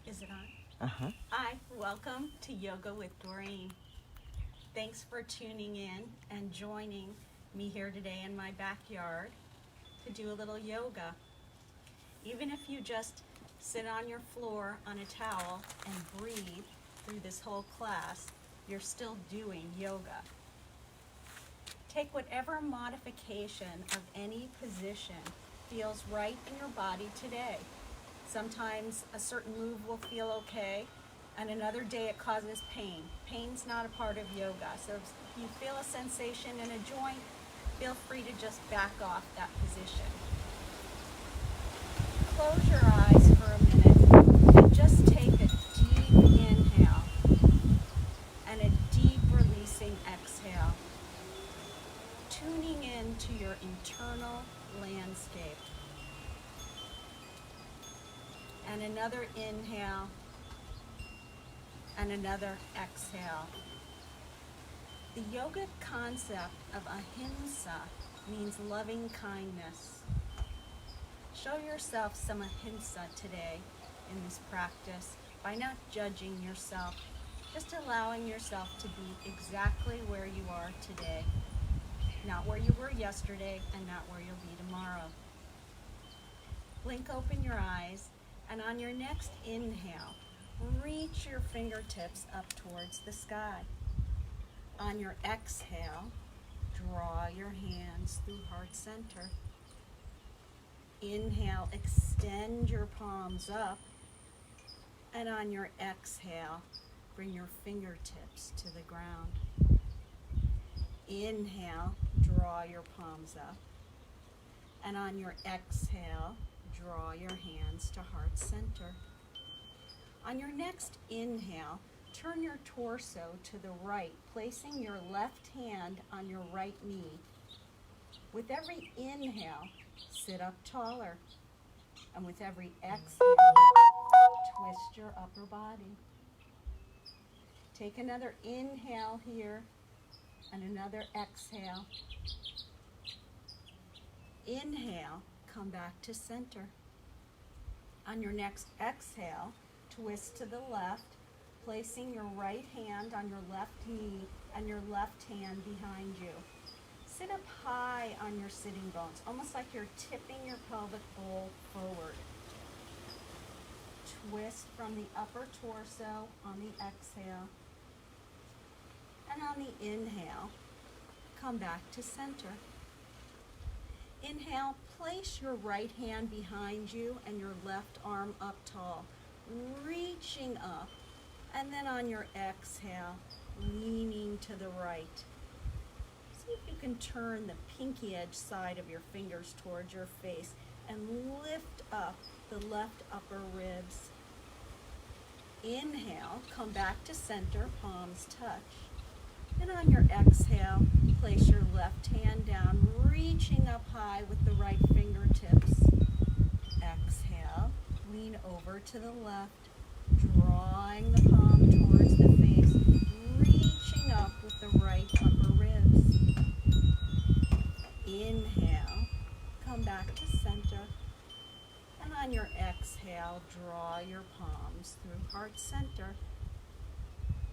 Is it on? Uh-huh. Hi, welcome to Yoga with Dorene. Thanks for tuning in and joining me here today in my backyard to do a little yoga. Even if you just sit on your floor on a towel and breathe through this whole class, you're still doing yoga. Take whatever modification of any position feels right in your body today. Sometimes a certain move will feel okay, and another day it causes pain. Pain's not a part of yoga, so if you feel a sensation in a joint, feel free to just back off that position. Close your eyes for a minute and just take a deep inhale and a deep releasing exhale, tuning into your internal landscape. And another inhale and another exhale. The yogic concept of ahimsa means loving kindness. Show yourself some ahimsa today in this practice by not judging yourself, just allowing yourself to be exactly where you are today, not where you were yesterday and not where you'll be tomorrow. Blink open your eyes, and on your next inhale, reach your fingertips up towards the sky. On your exhale, draw your hands through heart center. Inhale, extend your palms up, and on your exhale, bring your fingertips to the ground. Inhale, draw your palms up, and on your exhale, draw your hands to heart center. On your next inhale, turn your torso to the right, placing your left hand on your right knee. With every inhale, sit up taller. And with every exhale, twist your upper body. Take another inhale here and another exhale. Inhale, come back to center. On your next exhale, twist to the left, placing your right hand on your left knee and your left hand behind you. Sit up high on your sitting bones, almost like you're tipping your pelvic bowl forward. Twist from the upper torso on the exhale. And on the inhale, come back to center. Inhale, place your right hand behind you and your left arm up tall, reaching up, and then on your exhale, leaning to the right. See if you can turn the pinky edge side of your fingers towards your face and lift up the left upper ribs. Inhale, come back to center, palms touch. And on your exhale, place your left hand down, reaching up high with the right fingertips. Exhale, lean over to the left, drawing the palm towards the face, reaching up with the right upper ribs. Inhale, come back to center. And on your exhale, draw your palms through heart center.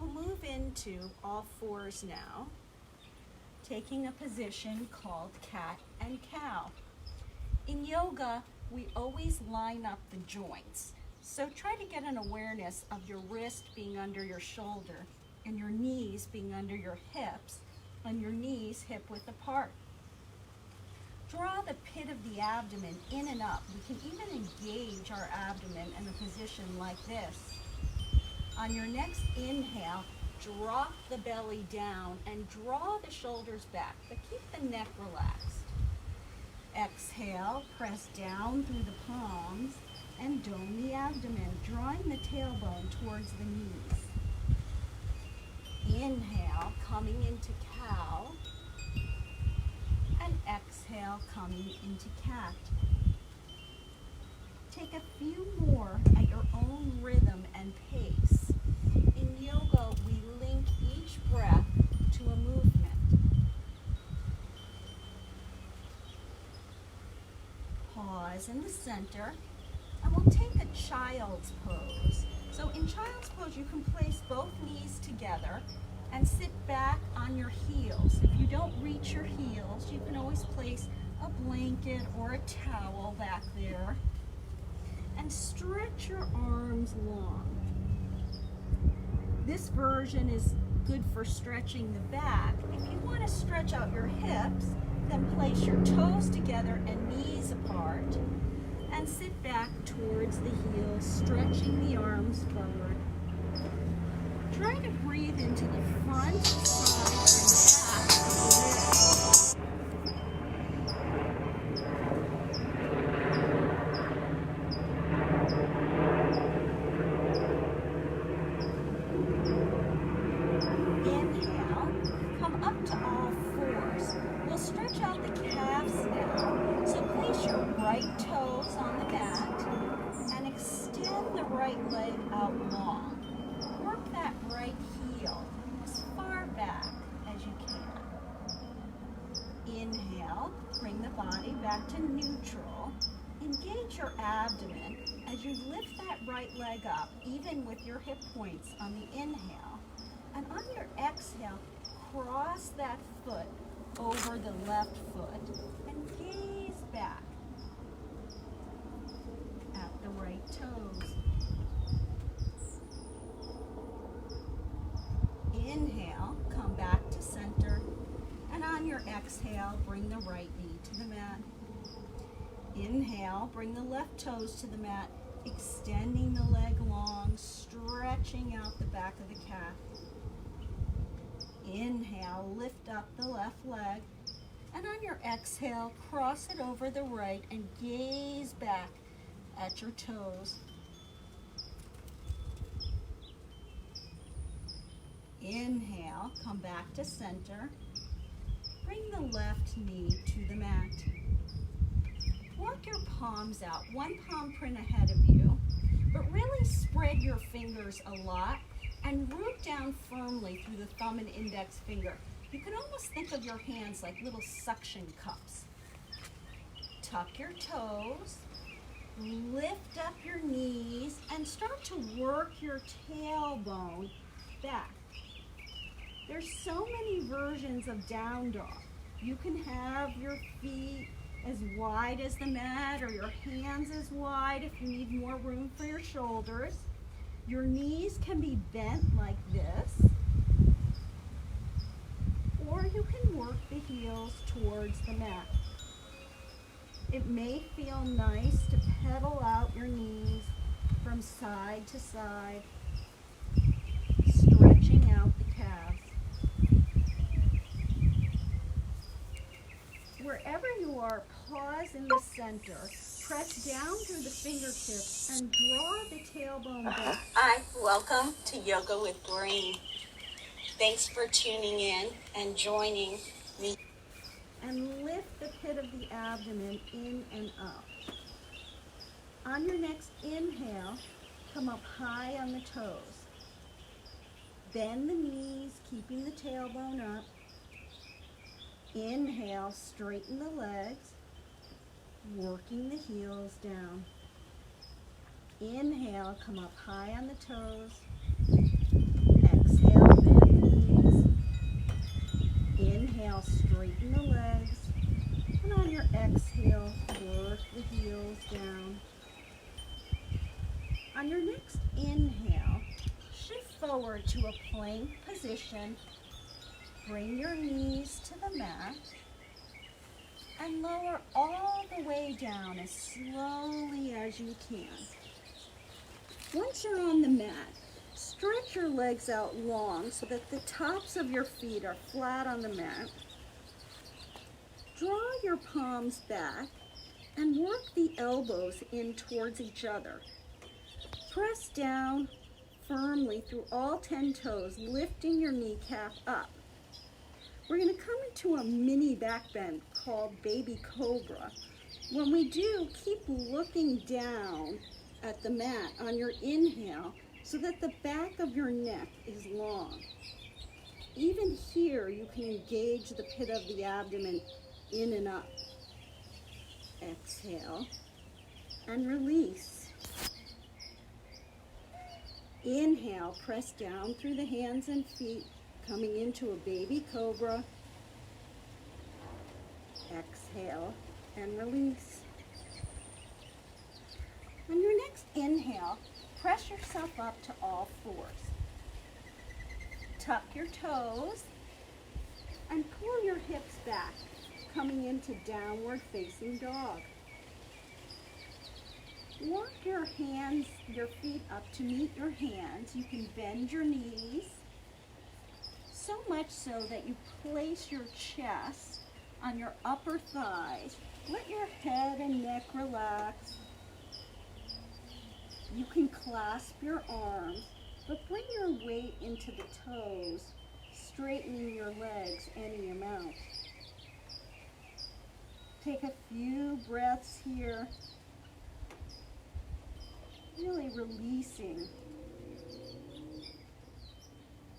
We'll move into all fours now, taking a position called cat and cow. In yoga, we always line up the joints. So try to get an awareness of your wrist being under your shoulder and your knees being under your hips and your knees hip-width apart. Draw the pit of the abdomen in and up. We can even engage our abdomen in a position like this. On your next inhale, drop the belly down and draw the shoulders back, but keep the neck relaxed. Exhale, press down through the palms and dome the abdomen, drawing the tailbone towards the knees. Inhale, coming into cow, and exhale, coming into cat. Take a few more at your own rhythm and pace. In yoga, we link each breath to a movement. Pause in the center, and we'll take a child's pose. So in child's pose, you can place both knees together and sit back on your heels. If you don't reach your heels, you can always place a blanket or a towel back there and stretch your arms long. This version is good for stretching the back. If you want to stretch out your hips, then place your toes together and knees apart and sit back towards the heels, stretching the arms forward. Try to breathe into the front, side, and back of the legs. Inhale, come up to all fours. We'll stretch out the calves now. So place your right toes on the mat and extend the right leg out long. Work that right heel as far back as you can. Inhale, bring the body back to neutral. Engage your abdomen as you lift that right leg up, even with your hip points on the inhale. And on your exhale, cross that foot over the left foot and gaze back at the right toes. Inhale, come back to center, and on your exhale, bring the right knee to the mat. Inhale, bring the left toes to the mat, extending the leg long, stretching out the back of the calf. Inhale, lift up the left leg, and on your exhale, cross it over the right and gaze back at your toes. Inhale, come back to center. Bring the left knee to the mat. Walk your palms out, one palm print ahead of you, but really spread your fingers a lot and root down firmly through the thumb and index finger. You can almost think of your hands like little suction cups. Tuck your toes, lift up your knees, and start to work your tailbone back. There's so many versions of down dog. You can have your feet as wide as the mat or your hands as wide if you need more room for your shoulders. Your knees can be bent like this, or you can work the heels towards the mat. It may feel nice to pedal out your knees from side to side, stretching out the calves. Wherever you are, pause in the center, press down through the fingertips, and draw the tailbone back. Hi, welcome to Yoga with Dorene. Thanks for tuning in and joining me. And lift the pit of the abdomen in and up. On your next inhale, come up high on the toes. Bend the knees, keeping the tailbone up. Inhale, straighten the legs, working the heels down. Inhale, come up high on the toes. Exhale, bend the knees. Inhale, straighten the legs. And on your exhale, work the heels down. On your next inhale, shift forward to a plank position. Bring your knees to the mat and lower all the way down as slowly as you can. Once you're on the mat, stretch your legs out long so that the tops of your feet are flat on the mat. Draw your palms back and work the elbows in towards each other. Press down firmly through all 10 toes, lifting your kneecap up. We're going to come into a mini back bend called Baby Cobra. When we do, keep looking down at the mat on your inhale so that the back of your neck is long. Even here, you can engage the pit of the abdomen in and up. Exhale and release. Inhale, press down through the hands and feet, coming into a baby cobra. Exhale and release. On your next inhale, press yourself up to all fours. Tuck your toes and pull your hips back, coming into downward facing dog. Walk your feet up to meet your hands. You can bend your knees, so much so that you place your chest on your upper thighs. Let your head and neck relax. You can clasp your arms, but bring your weight into the toes, straightening your legs any amount. Take a few breaths here, really releasing.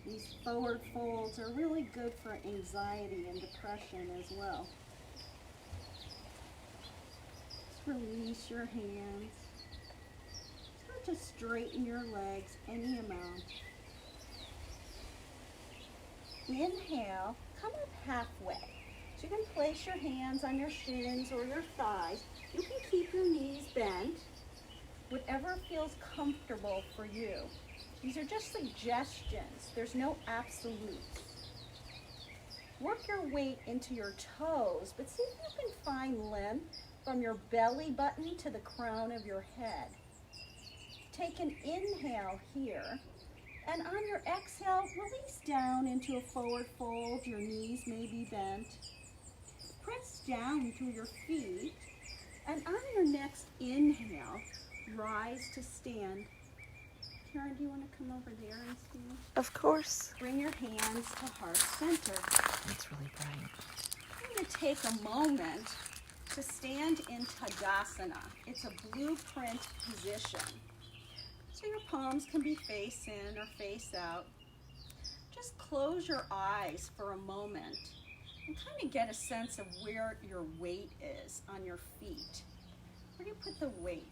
These forward folds are really good for anxiety and depression as well. Just release your hands. Start to straighten your legs any amount. Inhale, come up halfway. So you can place your hands on your shins or your thighs. You can keep your knees bent, whatever feels comfortable for you. These are just suggestions. There's no absolutes. Work your weight into your toes, but see if you can find length from your belly button to the crown of your head. Take an inhale here, and on your exhale, release down into a forward fold. Your knees may be bent. Press down through your feet, and on your next inhale, rise to stand. Karen, do you want to come over there and stand? Of course. Bring your hands to heart center. It's really bright. I'm going to take a moment to stand in Tadasana. It's a blueprint position. So your palms can be face in or face out. Just close your eyes for a moment and kind of get a sense of where your weight is on your feet. Where do you put the weight?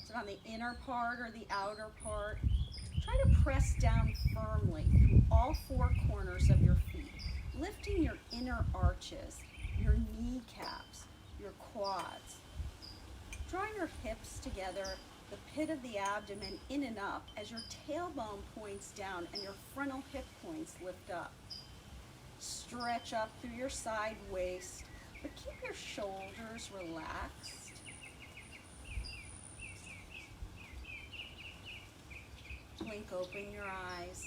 Is it on the inner part or the outer part? Try to press down firmly through all four corners of your feet, lifting your inner arches, your kneecaps, your quads. Draw your hips together, the pit of the abdomen in and up as your tailbone points down and your frontal hip points lift up. Stretch up through your side waist, but keep your shoulders relaxed. Blink open your eyes.